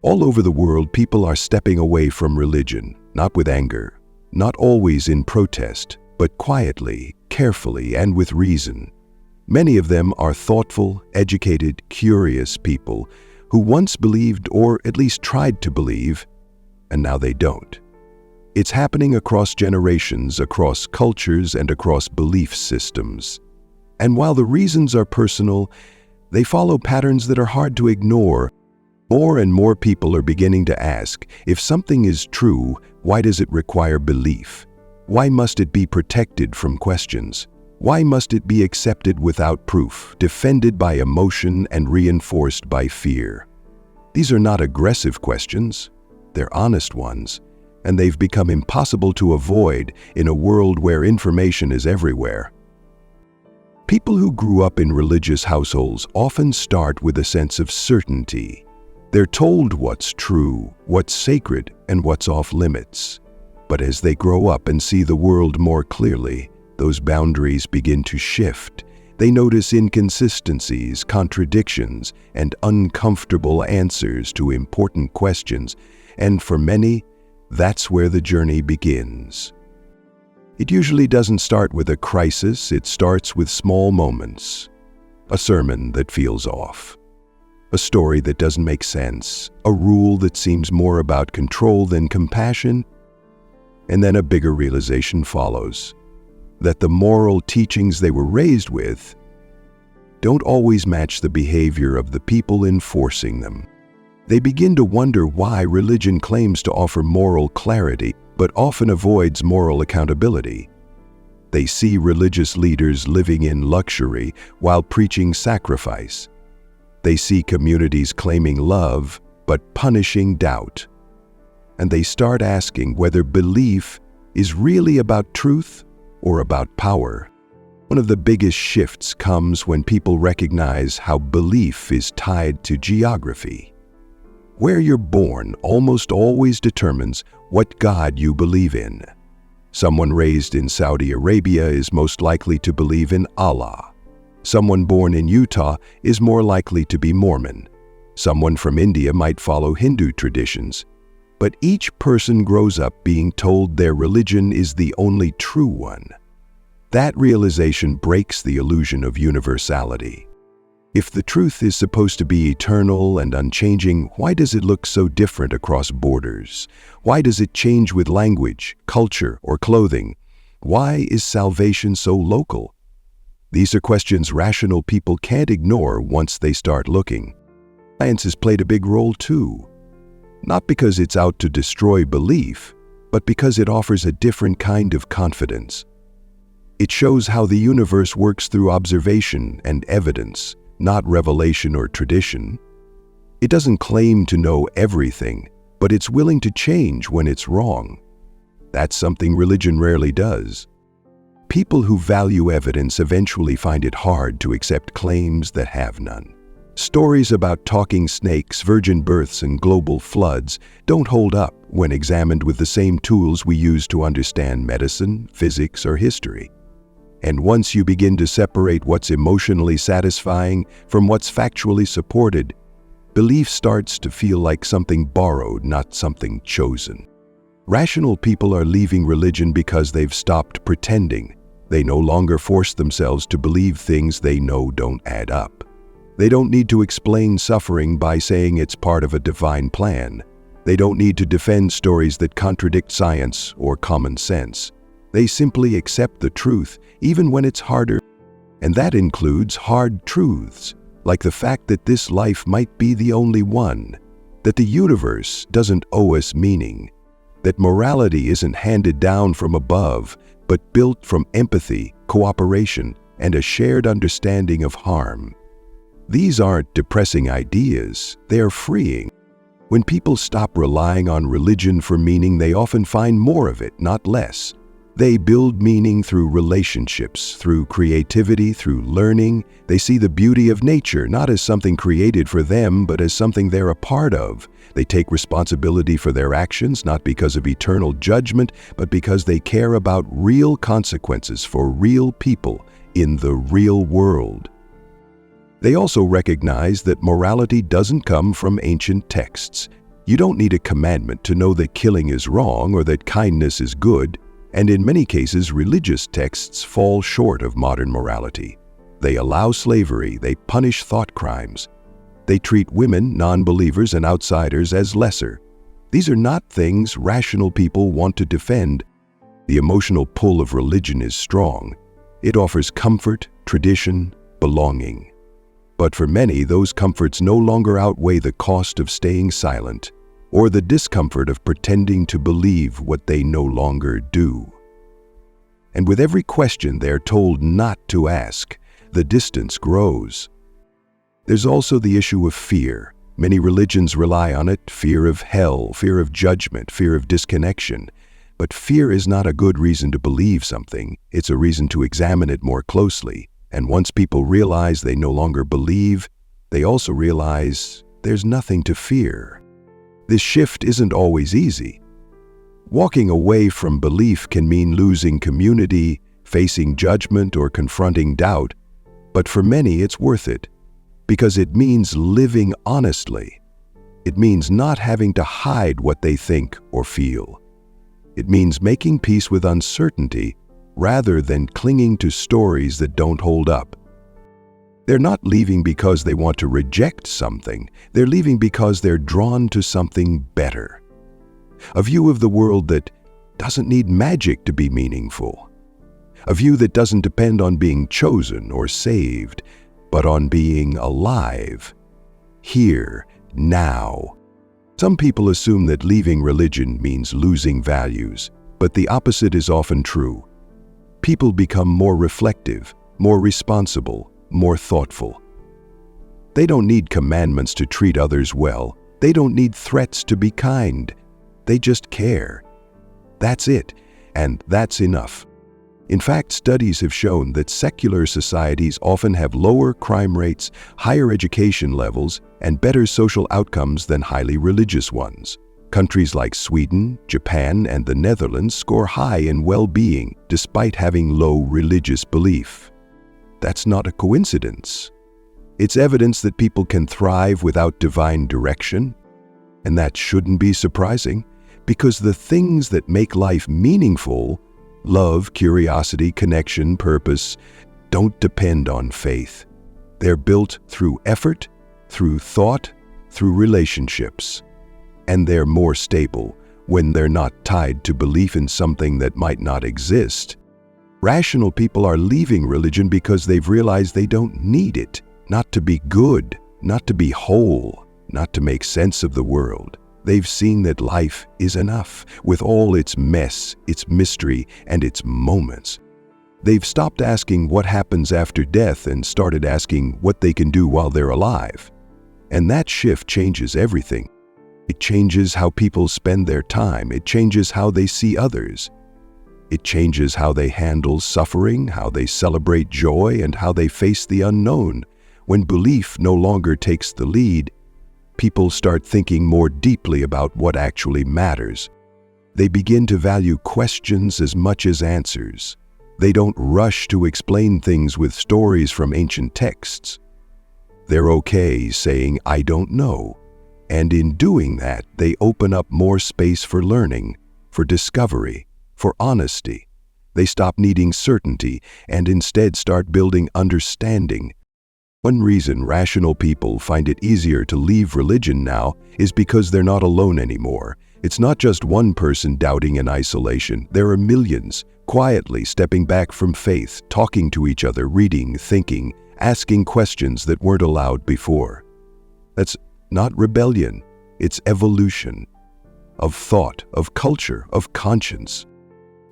All over the world, people are stepping away from religion, not with anger, not always in protest, but quietly, carefully, and with reason. Many of them are thoughtful, educated, curious people who once believed, or at least tried to believe, and now they don't. It's happening across generations, across cultures, and across belief systems. And while the reasons are personal, they follow patterns that are hard to ignore. More and more people are beginning to ask, if something is true, why does it require belief? Why must it be protected from questions? Why must it be accepted without proof, defended by emotion, and reinforced by fear? These are not aggressive questions, they're honest ones, and they've become impossible to avoid in a world where information is everywhere. People who grew up in religious households often start with a sense of certainty. They're told what's true, what's sacred, and what's off limits. But as they grow up and see the world more clearly, those boundaries begin to shift. They notice inconsistencies, contradictions, and uncomfortable answers to important questions. And for many, that's where the journey begins. It usually doesn't start with a crisis, it starts with small moments. A sermon that feels off. A story that doesn't make sense, a rule that seems more about control than compassion, and then a bigger realization follows, that the moral teachings they were raised with don't always match the behavior of the people enforcing them. They begin to wonder why religion claims to offer moral clarity, but often avoids moral accountability. They see religious leaders living in luxury while preaching sacrifice. They see communities claiming love, but punishing doubt. And they start asking whether belief is really about truth or about power. One of the biggest shifts comes when people recognize how belief is tied to geography. Where you're born almost always determines what God you believe in. Someone raised in Saudi Arabia is most likely to believe in Allah. Someone born in Utah is more likely to be Mormon. Someone from India might follow Hindu traditions. But each person grows up being told their religion is the only true one. That realization breaks the illusion of universality. If the truth is supposed to be eternal and unchanging, why does it look so different across borders? Why does it change with language, culture, or clothing? Why is salvation so local? These are questions rational people can't ignore once they start looking. Science has played a big role too. Not because it's out to destroy belief, but because it offers a different kind of confidence. It shows how the universe works through observation and evidence, not revelation or tradition. It doesn't claim to know everything, but it's willing to change when it's wrong. That's something religion rarely does. People who value evidence eventually find it hard to accept claims that have none. Stories about talking snakes, virgin births, and global floods don't hold up when examined with the same tools we use to understand medicine, physics, or history. And once you begin to separate what's emotionally satisfying from what's factually supported, belief starts to feel like something borrowed, not something chosen. Rational people are leaving religion because they've stopped pretending. They no longer force themselves to believe things they know don't add up. They don't need to explain suffering by saying it's part of a divine plan. They don't need to defend stories that contradict science or common sense. They simply accept the truth, even when it's harder. And that includes hard truths, like the fact that this life might be the only one, that the universe doesn't owe us meaning, that morality isn't handed down from above, but built from empathy, cooperation, and a shared understanding of harm. These aren't depressing ideas, they are freeing. When people stop relying on religion for meaning, they often find more of it, not less. They build meaning through relationships, through creativity, through learning. They see the beauty of nature not as something created for them, but as something they're a part of. They take responsibility for their actions, not because of eternal judgment, but because they care about real consequences for real people in the real world. They also recognize that morality doesn't come from ancient texts. You don't need a commandment to know that killing is wrong or that kindness is good, and in many cases, religious texts fall short of modern morality. They allow slavery, they punish thought crimes. They treat women, non-believers, and outsiders as lesser. These are not things rational people want to defend. The emotional pull of religion is strong. It offers comfort, tradition, belonging. But for many, those comforts no longer outweigh the cost of staying silent or the discomfort of pretending to believe what they no longer do. And with every question they're told not to ask, the distance grows. There's also the issue of fear. Many religions rely on it: fear of hell, fear of judgment, fear of disconnection. But fear is not a good reason to believe something. It's a reason to examine it more closely. And once people realize they no longer believe, they also realize there's nothing to fear. This shift isn't always easy. Walking away from belief can mean losing community, facing judgment, or confronting doubt. But for many, it's worth it, because it means living honestly. It means not having to hide what they think or feel. It means making peace with uncertainty rather than clinging to stories that don't hold up. They're not leaving because they want to reject something. They're leaving because they're drawn to something better. A view of the world that doesn't need magic to be meaningful. A view that doesn't depend on being chosen or saved, but on being alive, here, now. Some people assume that leaving religion means losing values, but the opposite is often true. People become more reflective, more responsible, more thoughtful. They don't need commandments to treat others well. They don't need threats to be kind. They just care. That's it, and that's enough. In fact, studies have shown that secular societies often have lower crime rates, higher education levels, and better social outcomes than highly religious ones. Countries like Sweden, Japan, and the Netherlands score high in well-being despite having low religious belief. That's not a coincidence. It's evidence that people can thrive without divine direction, and that shouldn't be surprising, because the things that make life meaningful, love, curiosity, connection, purpose, don't depend on faith. They're built through effort, through thought, through relationships. And they're more stable when they're not tied to belief in something that might not exist. Rational people are leaving religion because they've realized they don't need it, not to be good, not to be whole, not to make sense of the world. They've seen that life is enough, with all its mess, its mystery, and its moments. They've stopped asking what happens after death and started asking what they can do while they're alive. And that shift changes everything. It changes how people spend their time. It changes how they see others. It changes how they handle suffering, how they celebrate joy, and how they face the unknown. When belief no longer takes the lead, people start thinking more deeply about what actually matters. They begin to value questions as much as answers. They don't rush to explain things with stories from ancient texts. They're okay saying, "I don't know." And in doing that, they open up more space for learning, for discovery, for honesty. They stop needing certainty and instead start building understanding. One reason rational people find it easier to leave religion now is because they're not alone anymore. It's not just one person doubting in isolation. There are millions, quietly stepping back from faith, talking to each other, reading, thinking, asking questions that weren't allowed before. That's not rebellion, it's evolution of thought, of culture, of conscience.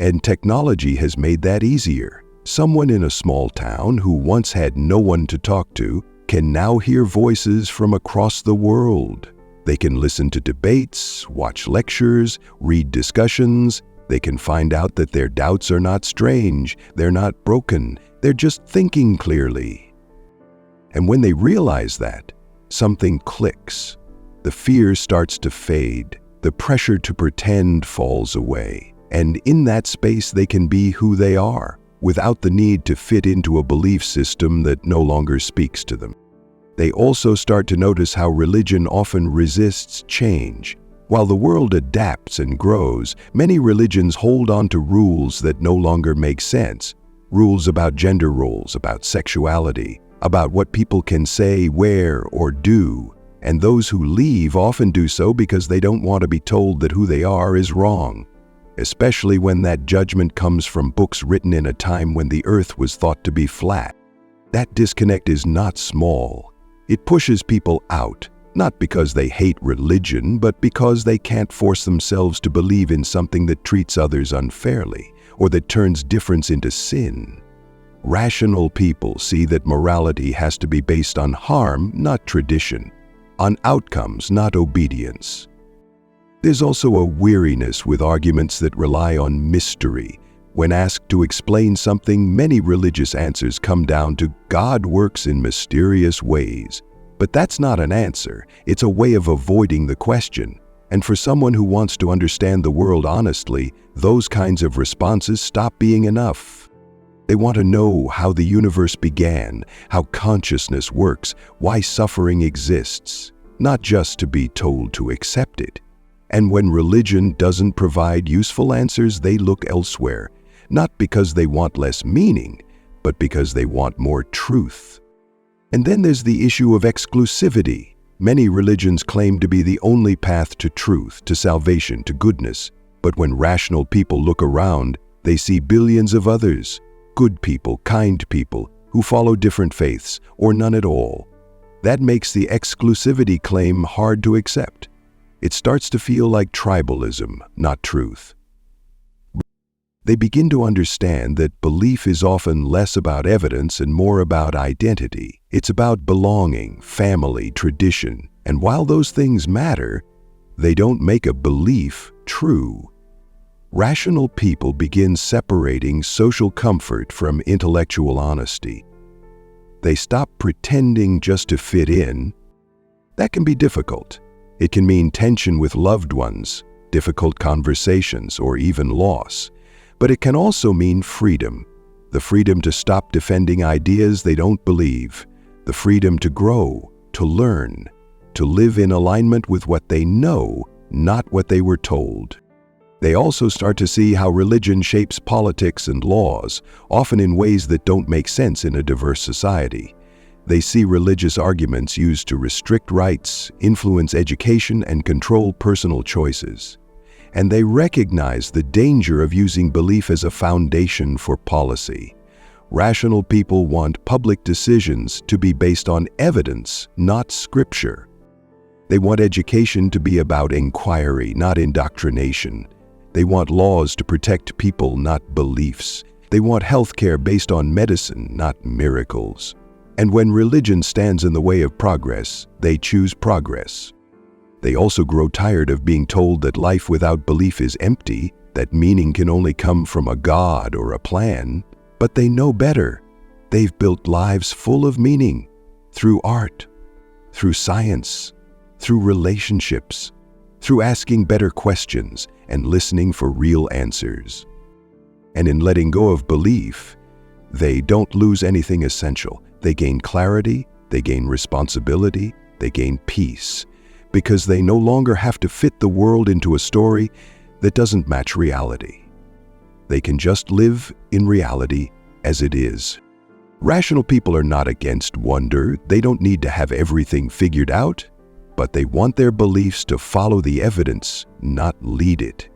And technology has made that easier. Someone in a small town who once had no one to talk to can now hear voices from across the world. They can listen to debates, watch lectures, read discussions. They can find out that their doubts are not strange, they're not broken, they're just thinking clearly. And when they realize that, something clicks. The fear starts to fade. The pressure to pretend falls away. And in that space, they can be who they are, without the need to fit into a belief system that no longer speaks to them. They also start to notice how religion often resists change. While the world adapts and grows, many religions hold on to rules that no longer make sense. Rules about gender roles, about sexuality, about what people can say, wear, or do. And those who leave often do so because they don't want to be told that who they are is wrong, especially when that judgment comes from books written in a time when the earth was thought to be flat. That disconnect is not small. It pushes people out, not because they hate religion, but because they can't force themselves to believe in something that treats others unfairly or that turns difference into sin. Rational people see that morality has to be based on harm, not tradition, on outcomes, not obedience. There's also a weariness with arguments that rely on mystery. When asked to explain something, many religious answers come down to God works in mysterious ways. But that's not an answer. It's a way of avoiding the question. And for someone who wants to understand the world honestly, those kinds of responses stop being enough. They want to know how the universe began, how consciousness works, why suffering exists, not just to be told to accept it. And when religion doesn't provide useful answers, they look elsewhere, not because they want less meaning, but because they want more truth. And then there's the issue of exclusivity. Many religions claim to be the only path to truth, to salvation, to goodness. But when rational people look around, they see billions of others, good people, kind people, who follow different faiths, or none at all. That makes the exclusivity claim hard to accept. It starts to feel like tribalism, not truth. They begin to understand that belief is often less about evidence and more about identity. It's about belonging, family, tradition. And while those things matter, they don't make a belief true. Rational people begin separating social comfort from intellectual honesty. They stop pretending just to fit in. That can be difficult. It can mean tension with loved ones, difficult conversations, or even loss. But it can also mean freedom. The freedom to stop defending ideas they don't believe. The freedom to grow, to learn, to live in alignment with what they know, not what they were told. They also start to see how religion shapes politics and laws, often in ways that don't make sense in a diverse society. They see religious arguments used to restrict rights, influence education, and control personal choices. And they recognize the danger of using belief as a foundation for policy. Rational people want public decisions to be based on evidence, not scripture. They want education to be about inquiry, not indoctrination. They want laws to protect people, not beliefs. They want healthcare based on medicine, not miracles. And when religion stands in the way of progress, they choose progress. They also grow tired of being told that life without belief is empty, that meaning can only come from a God or a plan. But they know better. They've built lives full of meaning, through art, through science, through relationships, through asking better questions and listening for real answers. And in letting go of belief, they don't lose anything essential. They gain clarity, they gain responsibility, they gain peace, because they no longer have to fit the world into a story that doesn't match reality. They can just live in reality as it is. Rational people are not against wonder. They don't need to have everything figured out, but they want their beliefs to follow the evidence, not lead it.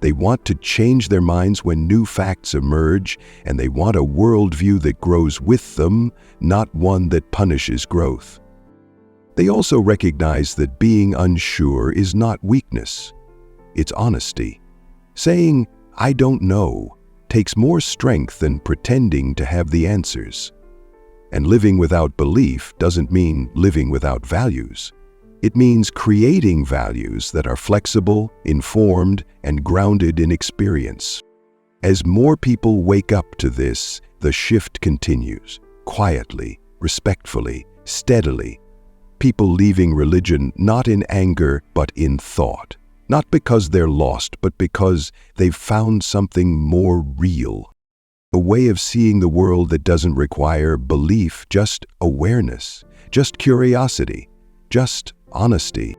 They want to change their minds when new facts emerge, and they want a worldview that grows with them, not one that punishes growth. They also recognize that being unsure is not weakness. It's honesty. Saying, "I don't know," takes more strength than pretending to have the answers. And living without belief doesn't mean living without values. It means creating values that are flexible, informed, and grounded in experience. As more people wake up to this, the shift continues, quietly, respectfully, steadily. People leaving religion not in anger, but in thought. Not because they're lost, but because they've found something more real. A way of seeing the world that doesn't require belief, just awareness, just curiosity, just honesty.